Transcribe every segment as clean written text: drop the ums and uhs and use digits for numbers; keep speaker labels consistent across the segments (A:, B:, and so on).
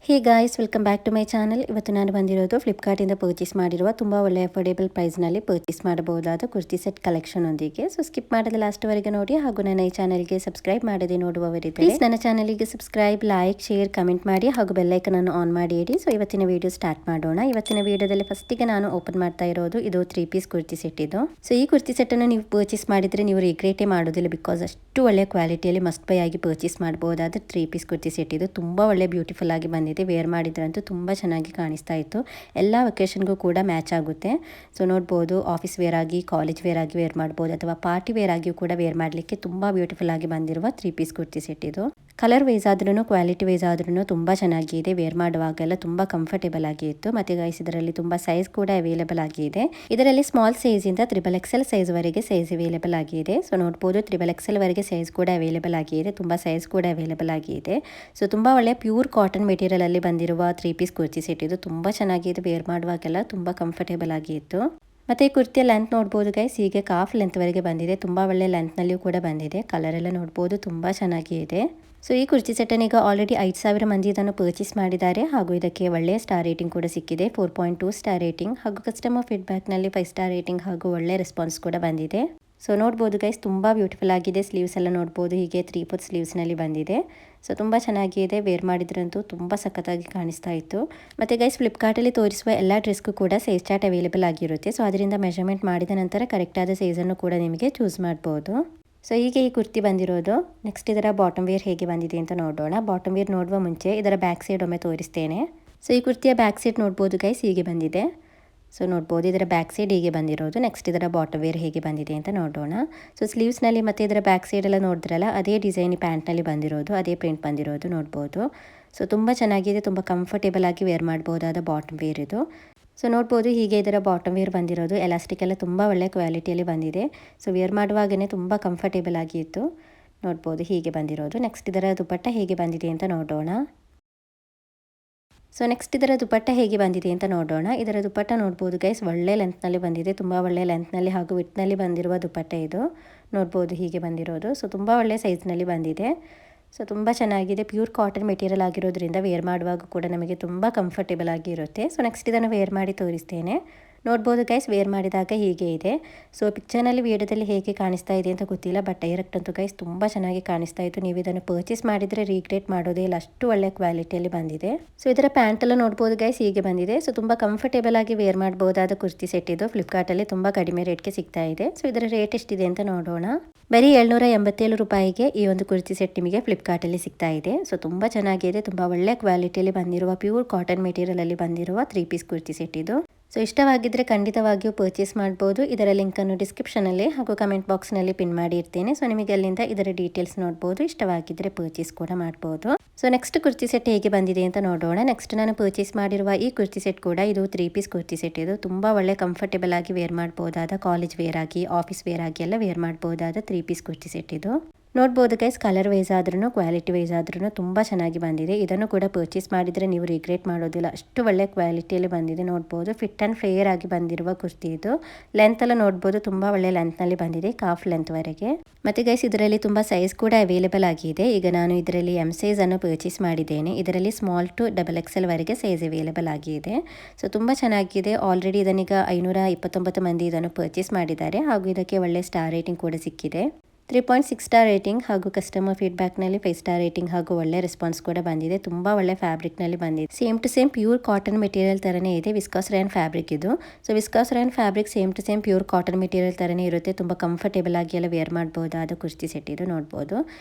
A: Hey guys, welcome back to my channel. ಇವತ್ತು ನಾನು ಬಂದಿರೋದು ಫ್ಲಿಪ್ಕಾರ್ಟಿಂದ ಪರ್ಚೇಸ್ ಮಾಡಿರುವ ತುಂಬ ಒಳ್ಳೆ ಅಫೋರ್ಡೇಬಲ್ ಪ್ರೈಸ್ನಲ್ಲಿ ಪರ್ಚೇಸ್ ಮಾಡಬಹುದಾದ ಕುರ್ತಿ ಸೆಟ್ ಕಲೆಕ್ಷನ್ ಒಂದಿಗೆ. ಸೊ ಸ್ಕಿಪ್ ಮಾಡದೆ ಲಾಸ್ಟ್ವರೆಗೆ ನೋಡಿ, ಹಾಗೂ ನನ್ನ ಈ ಚಾನಲ್ಗೆ ಸಬ್ಸ್ಕ್ರೈಬ್ ಮಾಡದೆ ನೋಡುವವರಿದ್ದರೆ ಪ್ಲೀಸ್ ನನ್ನ ಚಾನಲ್ಗೆ ಸಬ್ಸ್ಕ್ರೈಬ್, ಲೈಕ್, ಶೇರ್, ಕಮೆಂಟ್ ಮಾಡಿ ಹಾಗೂ ಬೆಲ್ಲೈಕನ್ ಅನ್ನು ಆನ್ ಮಾಡಿ ಇಡಿ. ಸೊ ಇವತ್ತಿನ ವಿಡಿಯೋ ಸ್ಟಾರ್ಟ್ ಮಾಡೋಣ. ಇವತ್ತಿನ ವಿಡಿಯೋದಲ್ಲಿ ಫಸ್ಟಿಗೆ ನಾನು ಓಪನ್ ಮಾಡ್ತಾ ಇರೋದು ಇದು 3 ಪೀಸ್ ಕುರ್ತಿ ಸೆಟ್ ಇದು. ಸೊ ಈ ಕುರ್ತಿ ಸೆಟ್ ಅನ್ನು ನೀವು ಪರ್ಚೇಸ್ ಮಾಡಿದ್ರೆ ನೀವು ರಿಗ್ರೇಟೇ ಮಾಡೋದಿಲ್ಲ, ಬಿಕಾಸ್ ಅಷ್ಟು ಒಳ್ಳೆ ಕ್ವಾಲಿಟಿಯಲ್ಲಿ ಮಸ್ಟ್ ಬೈ ಆಗಿ ಪರ್ಚೇಸ್ ಮಾಡಬಹುದಾದ 3 ಪೀಸ್ ಕುರ್ತಿ ಸೆಟ್ ಇದು. ತುಂಬ ಒಳ್ಳೆ ಬ್ಯೂಟಿಫುಲ್ ಆಗಿ ಬಂದಿದೆ. ವೇರ್ ಮಾಡಿದ್ರಂತೂ ತುಂಬ ಚೆನ್ನಾಗಿ ಕಾಣಿಸ್ತಾ ಇತ್ತು. ಎಲ್ಲ ವೆಕೇಷನ್ಗೂ ಕೂಡ ಮ್ಯಾಚ್ ಆಗುತ್ತೆ. ಸೊ ನೋಡ್ಬೋದು, ಆಫೀಸ್ ವೇರ್ ಆಗಿ, ಕಾಲೇಜ್ ವೇರ್ ಆಗಿ ವೇರ್ ಮಾಡ್ಬೋದು, ಅಥವಾ ಪಾರ್ಟಿ ವೇರ್ ಆಗಿಯೂ ಕೂಡ ವೇರ್ ಮಾಡಲಿಕ್ಕೆ ತುಂಬ ಬ್ಯೂಟಿಫುಲ್ ಆಗಿ ಬಂದಿರುವ 3 ಪೀಸ್ ಕುರ್ತಿ ಸೆಟ್ ಇದು. ಕಲರ್ ವೈಸ್ ಆದ್ರೂ ಕ್ವಾಲಿಟಿ ವೈಸ್ ಆದ್ರೂ ತುಂಬ ಚೆನ್ನಾಗಿದೆ. ವೇರ್ ಮಾಡುವಾಗೆಲ್ಲ ತುಂಬ ಕಂಫರ್ಟೇಬಲ್ ಆಗಿ ಇತ್ತು. ಮತ್ತೆ ಗೈಸ್, ಇದರಲ್ಲಿ ತುಂಬ ಸೈಜ್ ಕೂಡ ಅವೈಲೇಬಲ್ ಆಗಿದೆ. ಇದರಲ್ಲಿ ಸ್ಮಾಲ್ ಸೈಜ್ ಇಂದ XXL ಸೈಜ್ ವರೆಗೆ ಸೈಜ್ ಅವೈಲೇಬಲ್ ಆಗಿದೆ. ಸೊ ನೋಡ್ಬೋದು, XXL ವರೆಗೆ ಸೈಜ್ ಕೂಡ ಅವೈಲೇಬಲ್ ಆಗಿದೆ. ತುಂಬ ಸೈಜ್ ಕೂಡ ಅವೈಲೇಬಲ್ ಆಗಿದೆ. ಸೊ ತುಂಬ ಒಳ್ಳೆ ಪ್ಯೂರ್ ಕಾಟನ್ ಮೆಟೀರಿಯಲ್ ಅಲ್ಲಿ ಬಂದಿರುವ 3 ಪೀಸ್ ಕುರ್ತಿ ಸೆಟ್ ಇದು. ತುಂಬ ಚೆನ್ನಾಗಿದೆ. ವೇರ್ ಮಾಡುವಾಗೆಲ್ಲ ತುಂಬ ಕಂಫರ್ಟೇಬಲ್ ಆಗಿ ಇತ್ತು. ಮತ್ತೆ ಈ ಕುರ್ತಿಯ ಲೆಂತ್ ನೋಡ್ಬೋದು ಗೈಸ್, ಹೀಗೆ ಕಾಫ್ ಲೆಂತ್ ವರೆಗೆ ಬಂದಿದೆ. ತುಂಬ ಒಳ್ಳೆ ಲೆಂತ್ ನಲ್ಲಿಯೂ ಕೂಡ ಬಂದಿದೆ. ಕಲರ್ ಎಲ್ಲ ನೋಡ್ಬೋದು, ತುಂಬ ಚೆನ್ನಾಗಿ ಇದೆ. ಸೊ ಈ ಕುರ್ತಿ ಸೆಟ್ಟನ್ನು ಈಗ ಆಲ್ರೆಡಿ 5,000 ಮಂದಿ ಇದನ್ನು ಪರ್ಚೇಸ್ ಮಾಡಿದ್ದಾರೆ, ಹಾಗೂ ಇದಕ್ಕೆ ಒಳ್ಳೆಯ ಸ್ಟಾರ್ ರೇಟಿಂಗ್ ಕೂಡ ಸಿಕ್ಕಿದೆ, 4.2 ಸ್ಟಾರ್ ರೇಟಿಂಗ್, ಹಾಗೂ ಕಸ್ಟಮರ್ ಫೀಡ್ಬ್ಯಾಕ್ನಲ್ಲಿ 5 ಸ್ಟಾರ್ ರೇಟಿಂಗ್ ಹಾಗೂ ಒಳ್ಳೆ ರೆಸ್ಪಾನ್ಸ್ ಕೂಡ ಬಂದಿದೆ. ಸೊ ನೋಡ್ಬೋದು ಗೈಸ್, ತುಂಬ ಬ್ಯೂಟಿಫುಲ್ ಆಗಿದೆ. ಸ್ಲೀವ್ಸ್ ಎಲ್ಲ ನೋಡ್ಬೋದು, ಹೀಗೆ 3/4 ಸ್ಲೀವ್ಸ್ನಲ್ಲಿ ಬಂದಿದೆ. ಸೊ ತುಂಬ ಚೆನ್ನಾಗಿದೆ. ವೇರ್ ಮಾಡಿದ್ರಂತೂ ತುಂಬ ಸಖತ್ತಾಗಿ ಕಾಣಿಸ್ತಾ ಇತ್ತು. ಮತ್ತು ಗೈಸ್, ಫ್ಲಿಪ್ಕಾರ್ಟಲ್ಲಿ ತೋರಿಸುವ ಎಲ್ಲ ಡ್ರೆಸ್ಗೂ ಕೂಡ ಸೈಜ್ ಚಾರ್ಟ್ ಅವೈಲೇಬಲ್ ಆಗಿರುತ್ತೆ. ಸೊ ಅದರಿಂದ ಮೆಜರ್ಮೆಂಟ್ ಮಾಡಿದ ನಂತರ ಕರೆಕ್ಟಾದ ಸೈಜನ್ನು ಕೂಡ ನಿಮಗೆ ಚೂಸ್ ಮಾಡ್ಬೋದು. ಸೊ ಹೀಗೆ ಈ ಕುರ್ತಿ ಬಂದಿರೋದು. ನೆಕ್ಸ್ಟ್ ಇದರ ಬಾಟಮ್ ವೇರ್ ಹೇಗೆ ಬಂದಿದೆ ಅಂತ ನೋಡೋಣ. ಬಾಟಮ್ ವೇರ್ ನೋಡುವ ಮುಂಚೆ ಇದರ ಬ್ಯಾಕ್ ಸೈಡ್ ಒಮ್ಮೆ ತೋರಿಸ್ತೇನೆ. ಸೊ ಈ ಕುರ್ತಿಯ ಬ್ಯಾಕ್ ಸೈಡ್ ನೋಡ್ಬೋದು ಗೈಸ್, ಹೀಗೆ ಬಂದಿದೆ. ಸೊ ನೋಡ್ಬೋದು, ಇದರ ಬ್ಯಾಕ್ ಸೈಡ್ ಹೀಗೆ ಬಂದಿರೋದು. ನೆಕ್ಸ್ಟ್ ಇದರ ಬಾಟಮ್ ವೇರ್ ಹೇಗೆ ಬಂದಿದೆ ಅಂತ ನೋಡೋಣ. ಸೊ ಸ್ಲೀವ್ಸ್ನಲ್ಲಿ ಮತ್ತು ಇದರ ಬ್ಯಾಕ್ ಸೈಡ್ ಎಲ್ಲ ನೋಡಿದ್ರಲ್ಲ, ಅದೇ ಡಿಸೈನ್ ಪ್ಯಾಂಟ್ನಲ್ಲಿ ಬಂದಿರೋದು, ಅದೇ ಪ್ರಿಂಟ್ ಬಂದಿರೋದು ನೋಡ್ಬೋದು. ಸೊ ತುಂಬ ಚೆನ್ನಾಗಿದೆ. ತುಂಬ ಕಂಫರ್ಟೇಬಲ್ ಆಗಿ ವೇರ್ ಮಾಡ್ಬೋದಾದ ಬಾಟಮ್ ವೇರ್ ಇದು. ಸೊ ನೋಡ್ಬೋದು, ಹೀಗೆ ಇದರ ಬಾಟಮ್ ವೇರ್ ಬಂದಿರೋದು. ಎಲಾಸ್ಟಿಕ್ ಎಲ್ಲ ತುಂಬ ಒಳ್ಳೆ ಕ್ವಾಲಿಟಿಯಲ್ಲಿ ಬಂದಿದೆ. ಸೊ ವೇರ್ ಮಾಡುವಾಗಲೇ ತುಂಬ ಕಂಫರ್ಟೇಬಲ್ ಆಗಿ ಇತ್ತು. ನೋಡ್ಬೋದು, ಹೀಗೆ ಬಂದಿರೋದು. ನೆಕ್ಸ್ಟ್ ಇದರ ದುಪಟ್ಟ ಹೇಗೆ ಬಂದಿದೆ ಅಂತ ನೋಡೋಣ. ಸೊ ನೆಕ್ಸ್ಟ್ ಇದರ ದುಪಟ್ಟ ಹೇಗೆ ಬಂದಿದೆ ಅಂತ ನೋಡೋಣ. ಇದರ ದುಪಟ್ಟ ನೋಡ್ಬೋದು ಗೈಸ್, ಒಳ್ಳೆ ಲೆಂತ್ನಲ್ಲಿ ಬಂದಿದೆ. ತುಂಬ ಒಳ್ಳೆ ಲೆಂತ್ನಲ್ಲಿ ಹಾಗೂ ವಿಡ್ತ್ನಲ್ಲಿ ಬಂದಿರುವ ದುಪಟ್ಟ ಇದು. ನೋಡ್ಬೋದು, ಹೀಗೆ ಬಂದಿರೋದು. ಸೊ ತುಂಬ ಒಳ್ಳೆ ಸೈಜ್ನಲ್ಲಿ ಬಂದಿದೆ. ಸೊ ತುಂಬ ಚೆನ್ನಾಗಿದೆ. ಪ್ಯೂರ್ ಕಾಟನ್ ಮೆಟೀರಿಯಲ್ ಆಗಿರೋದ್ರಿಂದ ವೇರ್ ಮಾಡುವಾಗ ಕೂಡ ನಮಗೆ ತುಂಬ ಕಂಫರ್ಟೇಬಲ್ ಆಗಿರುತ್ತೆ. ಸೊ ನೆಕ್ಸ್ಟ್ ಇದನ್ನು ವೇರ್ ಮಾಡಿ ತೋರಿಸ್ತೇನೆ. ನೋಡ್ಬೋದು ಗೈಸ್, ವೇರ್ ಮಾಡಿದಾಗ ಹೀಗೆ ಇದೆ. ಸೊ ಪಿಕ್ಚರ್ನಲ್ಲಿ ವಿಡಿಯೋದಲ್ಲಿ ಹೇಗೆ ಕಾಣಿಸ್ತಾ ಇದೆ ಅಂತ ಗೊತ್ತಿಲ್ಲ, ಬಟ್ ಡೈರೆಕ್ಟ್ ಅಂತೂ ಗೈಸ್ ತುಂಬ ಚೆನ್ನಾಗಿ ಕಾಣಿಸ್ತಾ ಇತ್ತು. ನೀವು ಇದನ್ನು ಪರ್ಚೇಸ್ ಮಾಡಿದರೆ ರೀಗ್ರೇಟ್ ಮಾಡೋದೇ ಇಲ್ಲ, ಅಷ್ಟು ಒಳ್ಳೆ ಕ್ವಾಲಿಟಿಯಲ್ಲಿ ಬಂದಿದೆ. ಸೊ ಇದರ ಪ್ಯಾಂಟ್ ಎಲ್ಲ ನೋಡ್ಬೋದು ಗೈಸ್, ಹೀಗೆ ಬಂದಿದೆ. ಸೊ ತುಂಬ ಕಂಫರ್ಟೇಬಲ್ ಆಗಿ ವೇರ್ ಮಾಡಬಹುದಾದ ಕುರ್ತಿ ಸೆಟ್ ಇದು. ಫ್ಲಿಪ್ಕಾರ್ಟಲ್ಲಿ ತುಂಬ ಕಡಿಮೆ ರೇಟ್ಗೆ ಸಿಗ್ತಾ ಇದೆ. ಸೊ ಇದರ ರೇಟ್ ಎಷ್ಟಿದೆ ಅಂತ ನೋಡೋಣ. ಬರೀ 787 ರೂಪಾಯಿಗೆ ಈ ಒಂದು ಕುರ್ತಿ ಸೆಟ್ ನಿಮಗೆ ಫ್ಲಿಪ್ಕಾರ್ಟಲ್ಲಿ ಸಿಗ್ತಾ ಇದೆ. ಸೊ ತುಂಬ ಚೆನ್ನಾಗಿದೆ. ತುಂಬ ಒಳ್ಳೆ ಕ್ವಾಲಿಟಿಯಲ್ಲಿ ಬಂದಿರುವ ಪ್ಯೂರ್ ಕಾಟನ್ ಮೆಟೀರಿಯಲ್ ಅಲ್ಲಿ ಬಂದಿರುವ 3 ಪೀಸ್ ಕುರ್ತಿ ಸೆಟ್ ಇದು. ಸೊ ಇಷ್ಟವಾಗಿದ್ದರೆ ಖಂಡಿತವಾಗಿಯೂ ಪರ್ಚೇಸ್ ಮಾಡ್ಬೋದು. ಇದರ ಲಿಂಕನ್ನು ಡಿಸ್ಕ್ರಿಪ್ಷನಲ್ಲಿ ಹಾಗೂ ಕಮೆಂಟ್ ಬಾಕ್ಸ್ನಲ್ಲಿ ಪಿನ್ ಮಾಡಿ ಇರ್ತೇನೆ. ಸೊ ನಿಮಗೆ ಅಲ್ಲಿಂದ ಇದರ ಡೀಟೇಲ್ಸ್ ನೋಡ್ಬೋದು. ಇಷ್ಟವಾಗಿದ್ದರೆ ಪರ್ಚೇಸ್ ಕೂಡ ಮಾಡ್ಬೋದು. ಸೊ ನೆಕ್ಸ್ಟ್ ಕುರ್ತಿ ಸೆಟ್ ಹೇಗೆ ಬಂದಿದೆ ಅಂತ ನೋಡೋಣ. ನೆಕ್ಸ್ಟ್ ನಾನು ಪರ್ಚೇಸ್ ಮಾಡಿರುವ ಈ ಕುರ್ತಿ ಸೆಟ್ ಕೂಡ ಇದು 3 ಪೀಸ್ ಕುರ್ತಿ ಸೆಟ್ ಇದು. ತುಂಬ ಒಳ್ಳೆ ಕಂಫರ್ಟೇಬಲ್ ಆಗಿ ವೇರ್ ಮಾಡ್ಬೋದಾದ, ಕಾಲೇಜ್ ವೇರ್ ಆಗಿ, ಆಫೀಸ್ ವೇರ್ ಆಗಿ ಎಲ್ಲ ವೇರ್ ಮಾಡ್ಬೋದಾದ 3 ಪೀಸ್ ಕುರ್ತಿ ಸೆಟ್ ಇದು. ನೋಡ್ಬೋದು ಗೈಸ್, ಕಲರ್ ವೈಸ್ ಆದ್ರೂ ಕ್ವಾಲಿಟಿ ವೈಸ್ ಆದ್ರೂ ತುಂಬ ಚೆನ್ನಾಗಿ ಬಂದಿದೆ. ಇದನ್ನು ಕೂಡ ಪರ್ಚೇಸ್ ಮಾಡಿದರೆ ನೀವು ರಿಗ್ರೇಟ್ ಮಾಡೋದಿಲ್ಲ, ಅಷ್ಟು ಒಳ್ಳೆ ಕ್ವಾಲಿಟಿಯಲ್ಲಿ ಬಂದಿದೆ. ನೋಡ್ಬೋದು, ಫಿಟ್ ಆ್ಯಂಡ್ ಫ್ಲೇಯರ್ ಆಗಿ ಬಂದಿರುವ ಕುರ್ತಿ ಇದು. ಲೆಂತ್ ಎಲ್ಲ ನೋಡ್ಬೋದು, ತುಂಬ ಒಳ್ಳೆ ಲೆಂತ್ನಲ್ಲಿ ಬಂದಿದೆ, ಕಾಫ್ ಲೆಂತ್ ವರೆಗೆ. ಮತ್ತು ಗೈಸ್, ಇದರಲ್ಲಿ ತುಂಬ ಸೈಜ್ ಕೂಡ ಅವೈಲೇಬಲ್ ಆಗಿದೆ. ಈಗ ನಾನು ಇದರಲ್ಲಿ M ಸೈಜ್ ಅನ್ನು ಪರ್ಚೇಸ್ ಮಾಡಿದ್ದೇನೆ. ಇದರಲ್ಲಿ ಸ್ಮಾಲ್ ಟು XXL ವರೆಗೆ ಸೈಜ್ ಅವೈಲೇಬಲ್ ಆಗಿದೆ. ಸೊ ತುಂಬ ಚೆನ್ನಾಗಿದೆ. ಆಲ್ರೆಡಿ ಇದನ್ನೀಗ 529 ಮಂದಿ ಇದನ್ನು ಪರ್ಚೇಸ್ ಮಾಡಿದ್ದಾರೆ, ಹಾಗೂ ಇದಕ್ಕೆ ಒಳ್ಳೆ ಸ್ಟಾರ್ ರೇಟಿಂಗ್ ಕೂಡ ಸಿಕ್ಕಿದೆ. 3.6 ಸ್ಟಾರ್ ರೇಟಿಂಗ್ ಹಾಗೂ ಕಸ್ಟಮರ್ ಫೀಡ್ಬ್ಯಾಕ್ನಲ್ಲಿ 5 ಸ್ಟಾರ್ ರೇಟಿಂಗ್ ಹಾಗೂ ಒಳ್ಳೆ ರೆಸ್ಪಾನ್ಸ್ ಕೂಡ ಬಂದಿದೆ. ತುಂಬ ಒಳ್ಳೆ ಫ್ಯಾಬ್ರಿಕ್ನಲ್ಲಿ ಬಂದಿದೆ. Same to same pure cotton material ಥರನೇ ಇದೆ. ವಿಸ್ಕಾಸ್ ರಯಾನ್ ಫ್ಯಾಬ್ರಿಕ್ ಇದು. So viscose rayon fabric same to same pure cotton material ಥರನೇ ಇರುತ್ತೆ. ತುಂಬ ಕಂಫರ್ಟೇಬಲ್ ಆಗಿ ಎಲ್ಲ ವೇರ್ ಮಾಡ್ಬೋದಾದ ಕುರ್ತಿ ಸೆಟ್ ಇದು. ನೋಡ್ಬೋದು,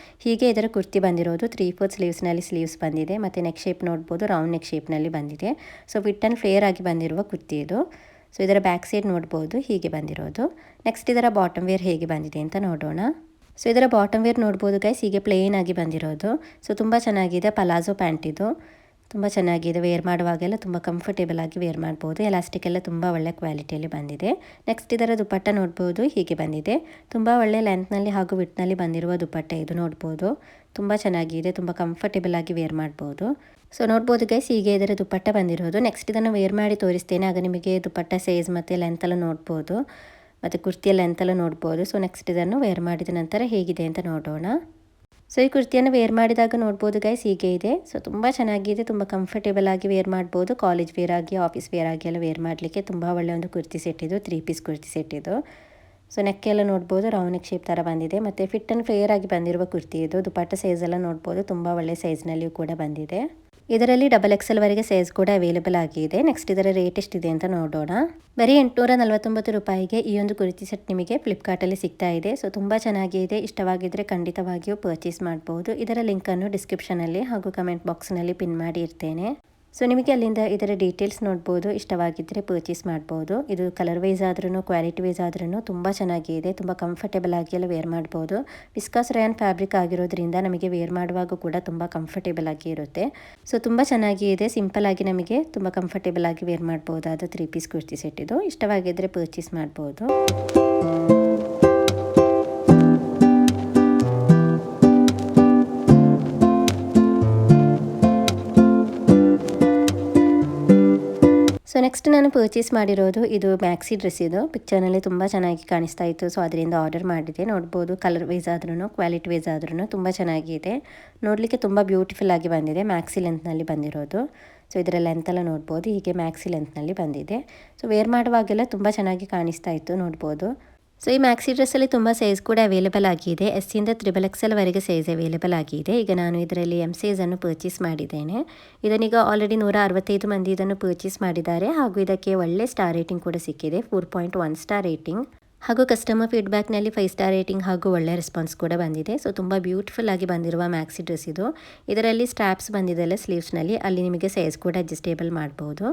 A: ಹೀಗೆ ಇದರ ಕುರ್ತಿ ಬಂದಿರೋದು. 3/4 ಸ್ಲೀವ್ಸ್ನಲ್ಲಿ ಸ್ಲೀವ್ಸ್ ಬಂದಿದೆ. ಮತ್ತು ನೆಕ್ ಶೇಪ್ ನೋಡ್ಬೋದು, ರೌಂಡ್ ನೆಕ್ ಶೇಪ್ನಲ್ಲಿ ಬಂದಿದೆ. ಸೊ ಫಿಟ್ ಆ್ಯಂಡ್ ಫ್ಲೇಯರ್ ಆಗಿ ಬಂದಿರುವ ಕುರ್ತಿ ಇದು. ಸೊ ಇದರ ಬ್ಯಾಕ್ ಸೈಡ್ ನೋಡ್ಬೋದು, ಹೀಗೆ ಬಂದಿರೋದು. ನೆಕ್ಸ್ಟ್ ಇದರ ಬಾಟಮ್ ವೇರ್ ಹೇಗೆ ಬಂದಿದೆ ಅಂತ ನೋಡೋಣ. ಸೊ ಇದರ ಬಾಟಮ್ ವೇರ್ ನೋಡ್ಬೋದು ಗೈಸ್, ಹೀಗೆ ಪ್ಲೇನ್ ಆಗಿ ಬಂದಿರೋದು. ಸೊ ತುಂಬ ಚೆನ್ನಾಗಿದೆ. ಪಲಾಜೋ ಪ್ಯಾಂಟ್ ಇದು. ತುಂಬ ಚೆನ್ನಾಗಿದೆ. ವೇರ್ ಮಾಡುವಾಗೆಲ್ಲ ತುಂಬ ಕಂಫರ್ಟೇಬಲ್ ಆಗಿ ವೇರ್ ಮಾಡ್ಬೋದು. ಎಲಾಸ್ಟಿಕ್ ಎಲ್ಲ ತುಂಬ ಒಳ್ಳೆ ಕ್ವಾಲಿಟಿಯಲ್ಲಿ ಬಂದಿದೆ. ನೆಕ್ಸ್ಟ್ ಇದರ ದುಪಟ್ಟ ನೋಡ್ಬೋದು, ಹೀಗೆ ಬಂದಿದೆ. ತುಂಬ ಒಳ್ಳೆ ಲೆಂತ್ನಲ್ಲಿ ಹಾಗೂ ವಿಡ್ತ್ನಲ್ಲಿ ಬಂದಿರುವ ದುಪಟ್ಟ ಇದು. ನೋಡ್ಬೋದು, ತುಂಬ ಚೆನ್ನಾಗಿದೆ. ತುಂಬ ಕಂಫರ್ಟೇಬಲ್ ಆಗಿ ವೇರ್ ಮಾಡ್ಬೋದು. ಸೊ ನೋಡ್ಬೋದು ಗೈಸ್, ಹೀಗೆ ಇದರ ದುಪಟ್ಟ ಬಂದಿರೋದು. ನೆಕ್ಸ್ಟ್ ಇದನ್ನು ವೇರ್ ಮಾಡಿ ತೋರಿಸ್ತೇನೆ, ಆಗ ನಿಮಗೆ ದುಪಟ್ಟ ಸೈಜ್ ಮತ್ತು ಲೆಂತ್ ಎಲ್ಲ ನೋಡ್ಬೋದು, ಮತ್ತು ಕುರ್ತಿಯ ಲೆಂತ್ ಎಲ್ಲ ನೋಡ್ಬೋದು. ಸೊ ನೆಕ್ಸ್ಟ್ ಇದನ್ನು ವೇರ್ ಮಾಡಿದ ನಂತರ ಹೇಗಿದೆ ಅಂತ ನೋಡೋಣ. ಸೊ ಈ ಕುರ್ತಿಯನ್ನು ವೇರ್ ಮಾಡಿದಾಗ ನೋಡ್ಬೋದು ಗೈಸ್ ಹೀಗೆ ಇದೆ. ಸೊ ತುಂಬ ಚೆನ್ನಾಗಿದೆ, ತುಂಬ ಕಂಫರ್ಟೇಬಲ್ ಆಗಿ ವೇರ್ ಮಾಡ್ಬೋದು. ಕಾಲೇಜ್ ವೇರ್ ಆಗಿ, ಆಫೀಸ್ ವೇರ್ ಆಗಿ ಎಲ್ಲ ವೇರ್ ಮಾಡಲಿಕ್ಕೆ ತುಂಬ ಒಳ್ಳೆಯ ಒಂದು ಕುರ್ತಿ ಸೆಟ್ ಇದು. 3 ಪೀಸ್ ಕುರ್ತಿ ಸೆಟ್ ಇದು. ಸೊ ನೆಕ್ಕೆಲ್ಲ ನೋಡ್ಬೋದು ರೌಂಡ್ ನೆಕ್ ಶೇಪ್ ಥರ ಬಂದಿದೆ. ಮತ್ತು ಫಿಟ್ ಆ್ಯಂಡ್ ಫೇರ್ ಆಗಿ ಬಂದಿರುವ ಕುರ್ತಿ ಇದು. ದುಪಟ್ಟ ಸೈಜ್ ಎಲ್ಲ ನೋಡ್ಬೋದು, ತುಂಬ ಒಳ್ಳೆ ಸೈಜ್ನಲ್ಲಿಯೂ ಕೂಡ ಬಂದಿದೆ. ಇದರಲ್ಲಿ XXL ವರೆಗೆ ಸೈಜ್ ಕೂಡ ಅವೈಲೇಬಲ್ ಆಗಿದೆ. ನೆಕ್ಸ್ಟ್ ಇದರ ರೇಟ್ ಎಷ್ಟಿದೆ ಅಂತ ನೋಡೋಣ. ಬರೀ 849 ರೂಪಾಯಿಗೆ ಈ ಒಂದು ಕುರ್ತಿ ಸೆಟ್ ನಿಮಗೆ ಫ್ಲಿಪ್ಕಾರ್ಟಲ್ಲಿ ಸಿಗ್ತಾ ಇದೆ. ಸೊ ತುಂಬ ಚೆನ್ನಾಗಿದೆ. ಇಷ್ಟವಾಗಿದ್ದರೆ ಖಂಡಿತವಾಗಿಯೂ ಪರ್ಚೇಸ್ ಮಾಡ್ಬೋದು. ಇದರ ಲಿಂಕನ್ನು ಡಿಸ್ಕ್ರಿಪ್ಷನಲ್ಲಿ ಹಾಗೂ ಕಮೆಂಟ್ ಬಾಕ್ಸ್ನಲ್ಲಿ ಪಿನ್ ಮಾಡಿ ಇರ್ತೇನೆ. ಸೊ ನಿಮಗೆ ಅಲ್ಲಿಂದ ಇದರ ಡೀಟೇಲ್ಸ್ ನೋಡ್ಬೋದು. ಇಷ್ಟವಾಗಿದ್ದರೆ ಪರ್ಚೇಸ್ ಮಾಡ್ಬೋದು. ಇದು ಕಲರ್ ವೈಸ್ ಆದ್ರೂ ಕ್ವಾಲಿಟಿ ವೈಸ್ ಆದ್ರೂ ತುಂಬ ಚೆನ್ನಾಗಿದೆ. ತುಂಬ ಕಂಫರ್ಟೇಬಲ್ ಆಗಿ ಎಲ್ಲ ವೇರ್ ಮಾಡ್ಬೋದು. ವಿಸ್ಕಾಸ್ ರಯಾನ್ ಫ್ಯಾಬ್ರಿಕ್ ಆಗಿರೋದ್ರಿಂದ ನಮಗೆ ವೇರ್ ಮಾಡುವಾಗ ಕೂಡ ತುಂಬ ಕಂಫರ್ಟೇಬಲ್ ಆಗಿ ಇರುತ್ತೆ. ಸೊ ತುಂಬ ಚೆನ್ನಾಗಿದೆ. ಸಿಂಪಲ್ ಆಗಿ ನಮಗೆ ತುಂಬ ಕಂಫರ್ಟೇಬಲ್ ಆಗಿ ವೇರ್ ಮಾಡ್ಬೋದಾದ 3 ಪೀಸ್ ಕುರ್ತಿ ಸೆಟ್ ಇದು. ಇಷ್ಟವಾಗಿದ್ದರೆ ಪರ್ಚೇಸ್ ಮಾಡ್ಬೋದು. ಸೊ ನೆಕ್ಸ್ಟ್ ನಾನು ಪರ್ಚೇಸ್ ಮಾಡಿರೋದು ಇದು ಮ್ಯಾಕ್ಸಿ ಡ್ರೆಸ್ ಇದು. ಪಿಕ್ಚರ್ನಲ್ಲಿ ತುಂಬ ಚೆನ್ನಾಗಿ ಕಾಣಿಸ್ತಾ ಇತ್ತು. ಸೊ ಅದರಿಂದ ಆರ್ಡರ್ ಮಾಡಿದೆ. ನೋಡ್ಬೋದು ಕಲರ್ ವೈಸ್ ಆದ್ರೂ ಕ್ವಾಲಿಟಿ ವೈಸ್ ಆದ್ರೂ ತುಂಬ ಚೆನ್ನಾಗಿದೆ. ನೋಡಲಿಕ್ಕೆ ತುಂಬ ಬ್ಯೂಟಿಫುಲ್ ಆಗಿ ಬಂದಿದೆ. ಮ್ಯಾಕ್ಸಿ ಲೆಂತ್ನಲ್ಲಿ ಬಂದಿರೋದು. ಸೊ ಇದರ ಲೆಂತೆಲ್ಲ ನೋಡ್ಬೋದು ಹೀಗೆ ಮ್ಯಾಕ್ಸಿ ಲೆಂತ್ನಲ್ಲಿ ಬಂದಿದೆ. ಸೊ ವೇರ್ ಮಾಡುವಾಗೆಲ್ಲ ತುಂಬ ಚೆನ್ನಾಗಿ ಕಾಣಿಸ್ತಾ ಇತ್ತು ನೋಡ್ಬೋದು. ಸೊ ಈ ಮ್ಯಾಕ್ಸಿ ಡ್ರೆಸ್ಸಲ್ಲಿ ತುಂಬ ಸೈಜ್ ಕೂಡ ಅವೈಲೇಬಲ್ ಆಗಿದೆ. S ಇಂದ XXL ವರೆಗೆ ಸೈಜ್ ಅವೈಲೇಬಲ್ ಆಗಿದೆ. ಈಗ ನಾನು ಇದರಲ್ಲಿ M ಸೈಜನ್ನು ಪರ್ಚೇಸ್ ಮಾಡಿದ್ದೇನೆ. ಇದನ್ನೀಗ ಆಲ್ರೆಡಿ 165 ಮಂದಿ ಇದನ್ನು ಪರ್ಚೇಸ್ ಮಾಡಿದ್ದಾರೆ. ಹಾಗೂ ಇದಕ್ಕೆ ಒಳ್ಳೆ ಸ್ಟಾರ್ ರೇಟಿಂಗ್ ಕೂಡ ಸಿಕ್ಕಿದೆ, 4.1 ಸ್ಟಾರ್ ರೇಟಿಂಗ್. ಹಾಗೂ ಕಸ್ಟಮರ್ ಫೀಡ್ಬ್ಯಾಕ್ನಲ್ಲಿ 5 ಸ್ಟಾರ್ ರೇಟಿಂಗ್ ಹಾಗೂ ಒಳ್ಳೆ ರೆಸ್ಪಾನ್ಸ್ ಕೂಡ ಬಂದಿದೆ. ಸೊ ತುಂಬ ಬ್ಯೂಟಿಫುಲ್ ಆಗಿ ಬಂದಿರುವ ಮ್ಯಾಕ್ಸಿ ಡ್ರೆಸ್ ಇದು. ಇದರಲ್ಲಿ ಸ್ಟ್ರಾಪ್ಸ್ ಬಂದಿದೆ ಸ್ಲೀವ್ಸ್ನಲ್ಲಿ, ಅಲ್ಲಿ ನಿಮಗೆ ಸೈಜ್ ಕೂಡ ಅಡ್ಜಸ್ಟೇಬಲ್ ಮಾಡ್ಬೋದು.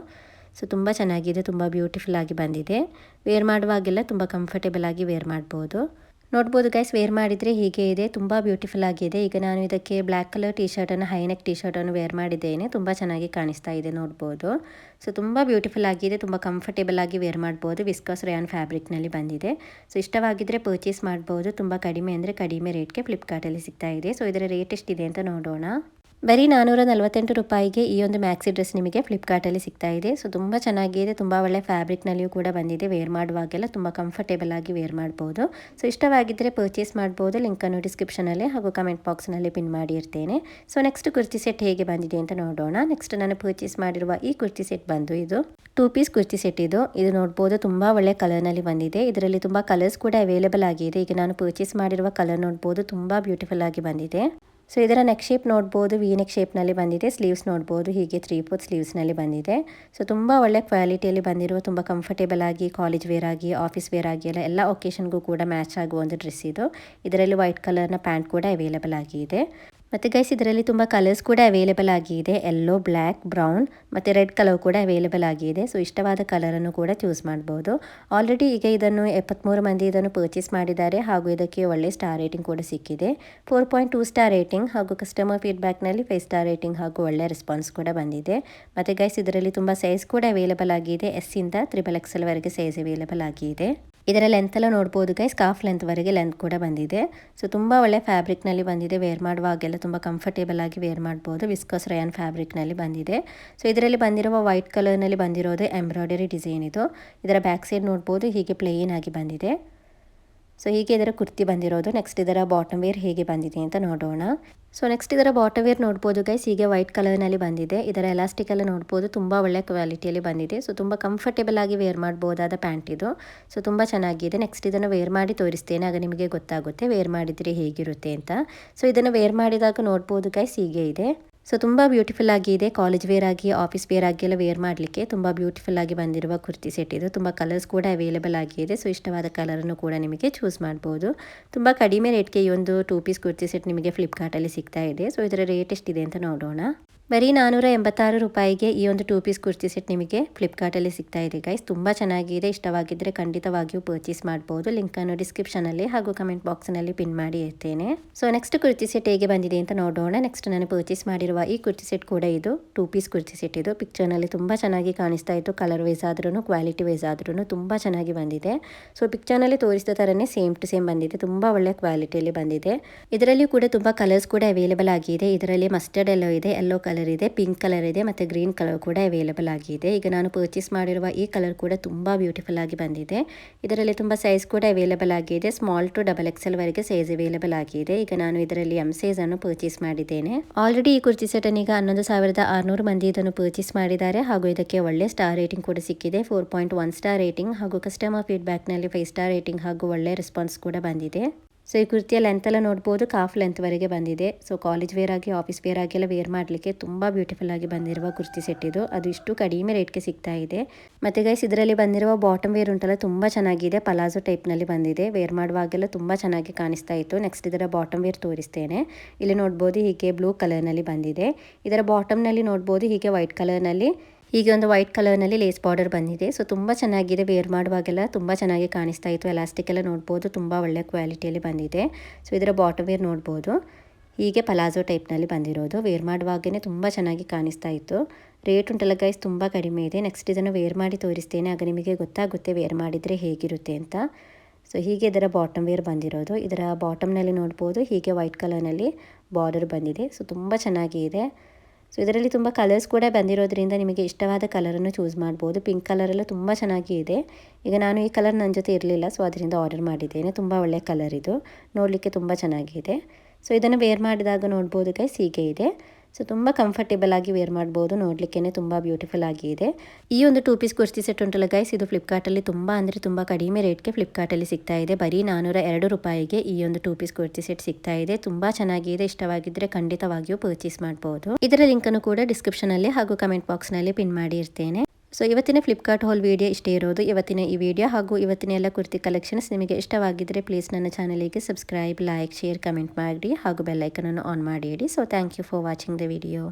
A: ಸೊ ತುಂಬ ಚೆನ್ನಾಗಿದೆ, ತುಂಬ ಬ್ಯೂಟಿಫುಲ್ ಆಗಿ ಬಂದಿದೆ. ವೇರ್ ಮಾಡುವಾಗೆಲ್ಲ ತುಂಬ ಕಂಫರ್ಟೇಬಲ್ ಆಗಿ ವೇರ್ ಮಾಡ್ಬೋದು. ನೋಡ್ಬೋದು ಗೈಸ್ ವೇರ್ ಮಾಡಿದರೆ ಹೀಗೆ ಇದೆ, ತುಂಬ ಬ್ಯೂಟಿಫುಲ್ ಆಗಿದೆ. ಈಗ ನಾನು ಇದಕ್ಕೆ ಬ್ಲ್ಯಾಕ್ ಕಲರ್ ಟೀ ಶರ್ಟನ್ನು ಹೈನೆಕ್ ಟೀ ಶರ್ಟನ್ನು ವೇರ್ ಮಾಡಿದ್ದೇನೆ. ತುಂಬ ಚೆನ್ನಾಗಿ ಕಾಣಿಸ್ತಾ ಇದೆ ನೋಡ್ಬೋದು. ಸೊ ತುಂಬ ಬ್ಯೂಟಿಫುಲ್ ಆಗಿದೆ, ತುಂಬ ಕಂಫರ್ಟೇಬಲ್ ಆಗಿ ವೇರ್ ಮಾಡ್ಬೋದು. ವಿಸ್ಕಾಸ್ ರಯಾನ್ ಫ್ಯಾಬ್ರಿಕ್ನಲ್ಲಿ ಬಂದಿದೆ. ಸೊ ಇಷ್ಟವಾಗಿದ್ದರೆ ಪರ್ಚೇಸ್ ಮಾಡ್ಬೋದು. ತುಂಬ ಕಡಿಮೆ ಅಂದರೆ ಕಡಿಮೆ ರೇಟ್ಗೆ ಫ್ಲಿಪ್ಕಾರ್ಟಲ್ಲಿ ಸಿಗ್ತಾ ಇದೆ. ಸೊ ಇದರ ರೇಟ್ ಎಷ್ಟಿದೆ ಅಂತ ನೋಡೋಣ. ಬರೀ 448 ರೂಪಾಯಿಗೆ ಈ ಒಂದು ಮ್ಯಾಕ್ಸಿ ಡ್ರೆಸ್ ನಿಮಗೆ ಫ್ಲಿಪ್ಕಾರ್ಟಲ್ಲಿ ಸಿಗ್ತಾ ಇದೆ. ಸೊ ತುಂಬ ಚೆನ್ನಾಗಿದೆ, ತುಂಬ ಒಳ್ಳೆ ಫ್ಯಾಬ್ರಿಕ್ನಲ್ಲಿಯೂ ಕೂಡ ಬಂದಿದೆ. ವೇರ್ ಮಾಡುವಾಗೆಲ್ಲ ತುಂಬ ಕಂಫರ್ಟೇಬಲ್ ಆಗಿ ವೇರ್ ಮಾಡ್ಬೋದು. ಸೊ ಇಷ್ಟವಾಗಿದ್ದರೆ ಪರ್ಚೇಸ್ ಮಾಡ್ಬೋದು. ಲಿಂಕನ್ನು ಡಿಸ್ಕ್ರಿಪ್ಷನಲ್ಲಿ ಹಾಗೂ ಕಮೆಂಟ್ ಬಾಕ್ಸ್ನಲ್ಲಿ ಪಿನ್ ಮಾಡಿ ಇರ್ತೇನೆ. ಸೊ ನೆಕ್ಸ್ಟ್ ಕುರ್ತಿ ಸೆಟ್ ಹೇಗೆ ಬಂದಿದೆ ಅಂತ ನೋಡೋಣ. ನೆಕ್ಸ್ಟ್ ನಾನು ಪರ್ಚೇಸ್ ಮಾಡಿರುವ ಈ ಕುರ್ತಿ ಸೆಟ್ ಬಂದು ಇದು 2 ಪೀಸ್ ಕುರ್ತಿ ಸೆಟ್ ಇದು. ಇದು ನೋಡ್ಬೋದು ತುಂಬ ಒಳ್ಳೆ ಕಲರ್ನಲ್ಲಿ ಬಂದಿದೆ. ಇದರಲ್ಲಿ ತುಂಬ ಕಲರ್ಸ್ ಕೂಡ ಅವೈಲೇಬಲ್ ಆಗಿದೆ. ಈಗ ನಾನು ಪರ್ಚೇಸ್ ಮಾಡಿರುವ ಕಲರ್ ನೋಡ್ಬೋದು, ತುಂಬ ಬ್ಯೂಟಿಫುಲ್ ಆಗಿ ಬಂದಿದೆ. ಸೊ ಇದರ ನೆಕ್ ಶೇಪ್ ನೋಡ್ಬೋದು, ವಿ ನೆಕ್ ಶೇಪ್ನಲ್ಲಿ ಬಂದಿದೆ. ಸ್ಲೀವ್ಸ್ ನೋಡ್ಬೋದು ಹೀಗೆ 3/4 ಸ್ಲೀವ್ಸ್ನಲ್ಲಿ ಬಂದಿದೆ. ಸೊ ತುಂಬ ಒಳ್ಳೆ ಕ್ವಾಲಿಟಿಯಲ್ಲಿ ಬಂದಿರುವ, ತುಂಬ ಕಂಫರ್ಟೇಬಲ್ ಆಗಿ ಕಾಲೇಜ್ ವೇರ್ ಆಗಿ, ಆಫೀಸ್ ವೇರ್ ಆಗಿ ಎಲ್ಲ ಒಕೇಶನ್ಗೂ ಕೂಡ ಮ್ಯಾಚ್ ಆಗುವ ಒಂದು ಡ್ರೆಸ್ ಇದು. ಇದರಲ್ಲಿ ವೈಟ್ ಕಲರ್ನ ಪ್ಯಾಂಟ್ ಕೂಡ ಅವೈಲೇಬಲ್ ಆಗಿದೆ. ಮತ್ತು ಗೈಸ್ ಇದರಲ್ಲಿ ತುಂಬ ಕಲರ್ಸ್ ಕೂಡ ಅವೈಲೇಬಲ್ ಆಗಿದೆ. ಯೆಲ್ಲೋ, ಬ್ಲ್ಯಾಕ್, ಬ್ರೌನ್ ಮತ್ತು ರೆಡ್ ಕಲರ್ ಕೂಡ ಅವೈಲೇಬಲ್ ಆಗಿದೆ. ಸೊ ಇಷ್ಟವಾದ ಕಲರನ್ನು ಕೂಡ ಚೂಸ್ ಮಾಡ್ಬೋದು. ಆಲ್ರೆಡಿ ಈಗ ಇದನ್ನು 73 ಮಂದಿ ಇದನ್ನು ಪರ್ಚೇಸ್ ಮಾಡಿದ್ದಾರೆ. ಹಾಗೂ ಇದಕ್ಕೆ ಒಳ್ಳೆ ಸ್ಟಾರ್ ರೇಟಿಂಗ್ ಕೂಡ ಸಿಕ್ಕಿದೆ, 4.2 ಸ್ಟಾರ್ ರೇಟಿಂಗ್. ಹಾಗೂ ಕಸ್ಟಮರ್ ಫೀಡ್ಬ್ಯಾಕ್ನಲ್ಲಿ 5 ಸ್ಟಾರ್ ರೇಟಿಂಗ್ ಹಾಗೂ ಒಳ್ಳೆ ರೆಸ್ಪಾನ್ಸ್ ಕೂಡ ಬಂದಿದೆ. ಮತ್ತು ಗೈಸ್ ಇದರಲ್ಲಿ ತುಂಬ ಸೈಜ್ ಕೂಡ ಅವೈಲೇಬಲ್ ಆಗಿದೆ. S ಇಂದ XXL ವರೆಗೆ ಸೈಜ್ ಅವೈಲೇಬಲ್ ಆಗಿದೆ. ಇದರ ಲೆಂತ್ ಎಲ್ಲ ನೋಡ್ಬೋದು ಗೈಸ್, ಕಾಫ್ ಲೆಂತ್ವರೆಗೆ ಲೆಂತ್ ಕೂಡ ಬಂದಿದೆ. ಸೊ ತುಂಬ ಒಳ್ಳೆ ಫ್ಯಾಬ್ರಿಕ್ನಲ್ಲಿ ಬಂದಿದೆ. ವೇರ್ ಮಾಡುವಾಗೆಲ್ಲ ತುಂಬ ಕಂಫರ್ಟೇಬಲ್ ಆಗಿ ವೇರ್ ಮಾಡ್ಬೋದು. ವಿಸ್ಕಾಸ್ ರಯಾನ್ ಫ್ಯಾಬ್ರಿಕ್ನಲ್ಲಿ ಬಂದಿದೆ. ಸೊ ಇದರಲ್ಲಿ ಬಂದಿರುವ ವೈಟ್ ಕಲರ್ನಲ್ಲಿ ಬಂದಿರೋದು ಎಂಬ್ರಾಯ್ಡರಿ ಡಿಸೈನ್ ಇದು. ಇದರ ಬ್ಯಾಕ್ ಸೈಡ್ ನೋಡ್ಬೋದು ಹೀಗೆ ಪ್ಲೇನ್ ಆಗಿ ಬಂದಿದೆ. ಸೊ ಹೀಗೆ ಇದರ ಕುರ್ತಿ ಬಂದಿರೋದು. ನೆಕ್ಸ್ಟ್ ಇದರ ಬಾಟಮ್ ವೇರ್ ಹೇಗೆ ಬಂದಿದೆ ಅಂತ ನೋಡೋಣ. ಸೊ ನೆಕ್ಸ್ಟ್ ಇದರ ಬಾಟಮ್ ವೇರ್ ನೋಡ್ಬೋದು ಗೈಸ್, ಹೀಗೆ ವೈಟ್ ಕಲರ್ನಲ್ಲಿ ಬಂದಿದೆ. ಇದರ ಎಲಾಸ್ಟಿಕ್ ಎಲ್ಲ ನೋಡ್ಬೋದು, ತುಂಬ ಒಳ್ಳೆ ಕ್ವಾಲಿಟಿಯಲ್ಲಿ ಬಂದಿದೆ. ಸೊ ತುಂಬ ಕಂಫರ್ಟೇಬಲ್ ಆಗಿ ವೇರ್ ಮಾಡ್ಬೋದಾದ ಪ್ಯಾಂಟ್ ಇದು. ಸೊ ತುಂಬ ಚೆನ್ನಾಗಿದೆ. ನೆಕ್ಸ್ಟ್ ಇದನ್ನು ವೇರ್ ಮಾಡಿ ತೋರಿಸ್ತೇನೆ, ಆಗ ನಿಮಗೆ ಗೊತ್ತಾಗುತ್ತೆ ವೇರ್ ಮಾಡಿದರೆ ಹೇಗಿರುತ್ತೆ ಅಂತ. ಸೊ ಇದನ್ನು ವೇರ್ ಮಾಡಿದಾಗ ನೋಡ್ಬೋದು ಗೈಸ್ ಹೀಗೆ ಇದೆ. ಸೊ ತುಂಬ ಬ್ಯೂಟಿಫುಲ್ ಆಗಿದೆ. ಕಾಲೇಜ್ ವೇರ್ ಆಗಿ, ಆಫೀಸ್ ವೇರ್ ಆಗಿ ಎಲ್ಲ ವೇರ್ ಮಾಡಲಿಕ್ಕೆ ತುಂಬ ಬ್ಯೂಟಿಫುಲ್ ಆಗಿ ಬಂದಿರುವ ಕುರ್ತಿ ಸೆಟ್ ಇದು. ತುಂಬ ಕಲರ್ಸ್ ಕೂಡ ಅವೈಲೇಬಲ್ ಆಗಿದೆ. ಸೊ ಇಷ್ಟವಾದ ಕಲರನ್ನು ಕೂಡ ನಿಮಗೆ ಚೂಸ್ ಮಾಡ್ಬೋದು. ತುಂಬ ಕಡಿಮೆ ರೇಟ್ಗೆ ಈ ಒಂದು 2 ಪೀಸ್ ಕುರ್ತಿ ಸೆಟ್ ನಿಮಗೆ ಫ್ಲಿಪ್ಕಾರ್ಟಲ್ಲಿ ಸಿಗ್ತಾ ಇದೆ. ಸೊ ಇದರ ರೇಟ್ ಎಷ್ಟಿದೆ ಅಂತ ನೋಡೋಣ. ಬರೀ 486 ರೂಪಾಯಿಗೆ ಈ ಒಂದು 2 ಪೀಸ್ ಕುರ್ತಿ ಸೆಟ್ ನಿಮಗೆ ಫ್ಲಿಪ್ಕಾರ್ಟಲ್ಲಿ ಸಿಗ್ತಾ ಇದೆ ಗೈಸ್. ತುಂಬ ಚೆನ್ನಾಗಿದೆ. ಇಷ್ಟವಾಗಿದ್ದರೆ ಖಂಡಿತವಾಗಿಯೂ ಪರ್ಚೇಸ್ ಮಾಡ್ಬೋದು. ಲಿಂಕನ್ನು ಡಿಸ್ಕ್ರಿಪ್ಷನಲ್ಲಿ ಹಾಗೂ ಕಮೆಂಟ್ ಬಾಕ್ಸ್ನಲ್ಲಿ ಪಿನ್ ಮಾಡಿ ಇರ್ತೇನೆ. ಸೊ ನೆಕ್ಸ್ಟ್ ಕುರ್ತಿ ಸೆಟ್ ಹೇಗೆ ಬಂದಿದೆ ಅಂತ ನೋಡೋಣ. ನೆಕ್ಸ್ಟ್ ನಾನು ಪರ್ಚೇಸ್ ಮಾಡಿರುವ ಈ ಕುರ್ತಿ ಸೆಟ್ ಕೂಡ ಇದು 2 ಪೀಸ್ ಕುರ್ತಿ ಸೆಟ್ ಇದು. ಪಿಕ್ಚರ್ನಲ್ಲಿ ತುಂಬ ಚೆನ್ನಾಗಿ ಕಾಣಿಸ್ತಾ ಇತ್ತು. ಕಲರ್ ವೈಸ್ ಆದ್ರೂ ಕ್ವಾಲಿಟಿ ವೈಸ್ ಆದ್ರೂ ತುಂಬ ಚೆನ್ನಾಗಿ ಬಂದಿದೆ. ಸೊ ಪಿಕ್ಚರ್ನಲ್ಲಿ ತೋರಿಸಿದ ಥರನೇ ಸೇಮ್ ಟು ಸೇಮ್ ಬಂದಿದೆ. ತುಂಬ ಒಳ್ಳೆ ಕ್ವಾಲಿಟಿಯಲ್ಲಿ ಬಂದಿದೆ. ಇದರಲ್ಲಿ ಕೂಡ ತುಂಬ ಕಲರ್ಸ್ ಕೂಡ ಅವೈಲೇಬಲ್ ಆಗಿದೆ. ಇದರಲ್ಲಿ ಮಸ್ಟರ್ಡ್ ಎಲ್ಲೋ ಇದೆ, ಯೆಲ್ಲೋ ಕಲರ್ ಕಲರ್ ಇದೆ, ಪಿಂಕ್ ಕಲರ್ ಇದೆ ಮತ್ತು ಗ್ರೀನ್ ಕಲರ್ ಕೂಡ ಅವೈಲೇಬಲ್ ಆಗಿದೆ. ಈಗ ನಾನು ಪರ್ಚೇಸ್ ಮಾಡಿರುವ ಈ ಕಲರ್ ಕೂಡ ತುಂಬ ಬ್ಯೂಟಿಫುಲ್ ಆಗಿ ಬಂದಿದೆ. ಇದರಲ್ಲಿ ತುಂಬ ಸೈಜ್ ಕೂಡ ಅವೈಲೇಬಲ್ ಆಗಿದೆ. ಸ್ಮಾಲ್ ಟು XXL ವರೆಗೆ ಸೈಜ್ ಅವೈಲೇಬಲ್ ಆಗಿದೆ. ಈಗ ನಾನು ಇದರಲ್ಲಿ ಎಂ ಸೈಜ್ ಅನ್ನು ಪರ್ಚೇಸ್ ಮಾಡಿದ್ದೇನೆ. ಆಲ್ರೆಡಿ ಈ ಕುರ್ತಿ ಸೆಟ್ ಅನ್ನು ಈಗ 11,600 ಮಂದಿ ಇದನ್ನು ಪರ್ಚೇಸ್ ಮಾಡಿದ್ದಾರೆ ಹಾಗೂ ಇದಕ್ಕೆ ಒಳ್ಳೆ ಸ್ಟಾರ್ ರೇಟಿಂಗ್ ಕೂಡ ಸಿಕ್ಕಿದೆ. 4.1 ಸ್ಟಾರ್ ರೇಟಿಂಗ್ ಹಾಗೂ ಕಸ್ಟಮರ್ ಫೀಡ್ಬ್ಯಾಕ್ನಲ್ಲಿ 5 ಸ್ಟಾರ್ ರೇಟಿಂಗ್ ಹಾಗೂ ಒಳ್ಳೆ ರೆಸ್ಪಾನ್ಸ್ ಕೂಡ ಬಂದಿದೆ. ಸೊ ಈ ಕುರ್ತಿಯ ಲೆಂತ್ ಎಲ್ಲ ನೋಡ್ಬೋದು, ಕಾಫ್ ಲೆಂತ್ವರೆಗೆ ಬಂದಿದೆ. ಸೊ ಕಾಲೇಜ್ ವೇರ್ ಆಗಿ ಆಫೀಸ್ ವೇರ್ ಆಗಿ ಎಲ್ಲ ವೇರ್ ಮಾಡಲಿಕ್ಕೆ ತುಂಬ ಬ್ಯೂಟಿಫುಲ್ ಆಗಿ ಬಂದಿರುವ ಕುರ್ತಿ ಸೆಟ್ ಇದು. ಅದು ಇಷ್ಟು ಕಡಿಮೆ ರೇಟ್ಗೆ ಸಿಗ್ತಾ ಇದೆ. ಮತ್ತು ಗೈಸ್ ಇದರಲ್ಲಿ ಬಂದಿರುವ ಬಾಟಮ್ ವೇರ್ ಉಂಟಲ್ಲ ತುಂಬ ಚೆನ್ನಾಗಿದೆ. ಪಲಾಜೋ ಟೈಪ್ನಲ್ಲಿ ಬಂದಿದೆ. ವೇರ್ ಮಾಡುವಾಗೆಲ್ಲ ತುಂಬ ಚೆನ್ನಾಗಿ ಕಾಣಿಸ್ತಾ ಇತ್ತು. ನೆಕ್ಸ್ಟ್ ಇದರ ಬಾಟಮ್ ವೇರ್ ತೋರಿಸ್ತೇನೆ. ಇಲ್ಲಿ ನೋಡ್ಬೋದು ಹೀಗೆ ಬ್ಲೂ ಕಲರ್ನಲ್ಲಿ ಬಂದಿದೆ. ಇದರ ಬಾಟಮ್ನಲ್ಲಿ ನೋಡ್ಬೋದು ಹೀಗೆ ವೈಟ್ ಕಲರ್ನಲ್ಲಿ ಹೀಗೆ ಒಂದು ವೈಟ್ ಕಲರ್ನಲ್ಲಿ ಲೇಸ್ ಬಾರ್ಡರ್ ಬಂದಿದೆ. ಸೊ ತುಂಬ ಚೆನ್ನಾಗಿದೆ. ವೇರ್ ಮಾಡುವಾಗೆಲ್ಲ ತುಂಬ ಚೆನ್ನಾಗಿ ಕಾಣಿಸ್ತಾ ಇತ್ತು. ಎಲಾಸ್ಟಿಕ್ ಎಲ್ಲ ನೋಡ್ಬೋದು ತುಂಬ ಒಳ್ಳೆ ಕ್ವಾಲಿಟಿಯಲ್ಲಿ ಬಂದಿದೆ. ಸೊ ಇದರ ಬಾಟಮ್ ವೇರ್ ನೋಡ್ಬೋದು ಹೀಗೆ ಪಲಾಜೋ ಟೈಪ್ನಲ್ಲಿ ಬಂದಿರೋದು. ವೇರ್ ಮಾಡುವಾಗೇ ತುಂಬ ಚೆನ್ನಾಗಿ ಕಾಣಿಸ್ತಾ ಇತ್ತು. ರೇಟ್ ಉಂಟಲ್ಲ ಗೈಸ್ ತುಂಬ ಕಡಿಮೆ ಇದೆ. ನೆಕ್ಸ್ಟ್ ಇದನ್ನು ವೇರ್ ಮಾಡಿ ತೋರಿಸ್ತೇನೆ, ಆಗ ನಿಮಗೆ ಗೊತ್ತಾಗುತ್ತೆ ವೇರ್ ಮಾಡಿದರೆ ಹೇಗಿರುತ್ತೆ ಅಂತ. ಸೊ ಹೀಗೆ ಇದರ ಬಾಟಮ್ ವೇರ್ ಬಂದಿರೋದು. ಇದರ ಬಾಟಮ್ನಲ್ಲಿ ನೋಡ್ಬೋದು ಹೀಗೆ ವೈಟ್ ಕಲರ್ನಲ್ಲಿ ಬಾರ್ಡರ್ ಬಂದಿದೆ. ಸೊ ತುಂಬ ಚೆನ್ನಾಗಿದೆ. ಸೊ ಇದರಲ್ಲಿ ತುಂಬ ಕಲರ್ಸ್ ಕೂಡ ಬಂದಿರೋದ್ರಿಂದ ನಿಮಗೆ ಇಷ್ಟವಾದ ಕಲರನ್ನು ಚೂಸ್ ಮಾಡ್ಬೋದು. ಪಿಂಕ್ ಕಲರೆಲ್ಲ ತುಂಬ ಚೆನ್ನಾಗಿ ಇದೆ. ಈಗ ನಾನು ಈ ಕಲರ್ ನನ್ನ ಜೊತೆ ಇರಲಿಲ್ಲ, ಸೊ ಅದರಿಂದ ಆರ್ಡರ್ ಮಾಡಿದ್ದೇನೆ. ತುಂಬ ಒಳ್ಳೆಯ ಕಲರ್ ಇದು, ನೋಡಲಿಕ್ಕೆ ತುಂಬ ಚೆನ್ನಾಗಿದೆ. ಸೊ ಇದನ್ನು ವೇರ್ ಮಾಡಿದಾಗ ನೋಡ್ಬೋದು ಗೈಸ್ ಹೀಗೆ ಇದೆ. ಸೊ ತುಂಬ ಕಂಫರ್ಟೇಬಲ್ ಆಗಿ ವೇರ್ ಮಾಡ್ಬೋದು. ನೋಡಲಿಕ್ಕೆ ತುಂಬ ಬ್ಯೂಟಿಫುಲ್ ಆಗಿ ಇದೆ. ಈ ಒಂದು 2 ಪೀಸ್ ಕುರ್ತಿ ಸೆಟ್ ಉಂಟಲ್ಲ ಗೈಸ್, ಇದು ಫ್ಲಿಪ್ಕಾರ್ಟಲ್ಲಿ ತುಂಬ ಕಡಿಮೆ ರೇಟ್ಗೆ ಫ್ಲಿಪ್ಕಾರ್ಟಲ್ಲಿ ಸಿಗ್ತಾ ಇದೆ. ಬರೀ 402 ರೂಪಾಯಿಗೆ ಈ ಒಂದು 2 ಪೀಸ್ ಕುರ್ತಿ ಸೆಟ್ ಸಿಗ್ತಾ ಇದೆ. ತುಂಬ ಚೆನ್ನಾಗಿದೆ. ಇಷ್ಟವಾಗಿದ್ದರೆ ಖಂಡಿತವಾಗಿಯೂ ಪರ್ಚೇಸ್ ಮಾಡ್ಬೋದು. ಇದರ ಲಿಂಕನ್ನು ಕೂಡ ಡಿಸ್ಕ್ರಿಪ್ಷನಲ್ಲಿ ಹಾಗೂ ಕಮೆಂಟ್ ಬಾಕ್ಸ್ನಲ್ಲಿ ಪಿನ್ ಮಾಡಿ ಇರ್ತೇನೆ. ಸೊ ಇವತ್ತಿನ ಫ್ಲಿಪ್ಕಾರ್ಟ್ ಹಾಲ್ ವಿಡಿಯೋ ಇಷ್ಟೇ ಇರೋದು. ಇವತ್ತಿನ ಈ ವಿಡಿಯೋ ಹಾಗೂ ಇವತ್ತಿನ ಎಲ್ಲ ಕುರ್ತಿ ಕಲೆಕ್ಷನ್ಸ್ ನಿಮಗೆ ಇಷ್ಟವಾಗಿದ್ದರೆ ಪ್ಲೀಸ್ ನನ್ನ ಚಾನಲಿಗೆ ಸಬ್ಸ್ಕ್ರೈಬ್, ಲೈಕ್, ಶೇರ್, ಕಮೆಂಟ್ ಮಾಡಿ ಹಾಗೂ ಬೆಲ್ ಐಕನ್ ಅನ್ನು ಆನ್ ಮಾಡಿ ಇಡಿ. So thank you for watching the video.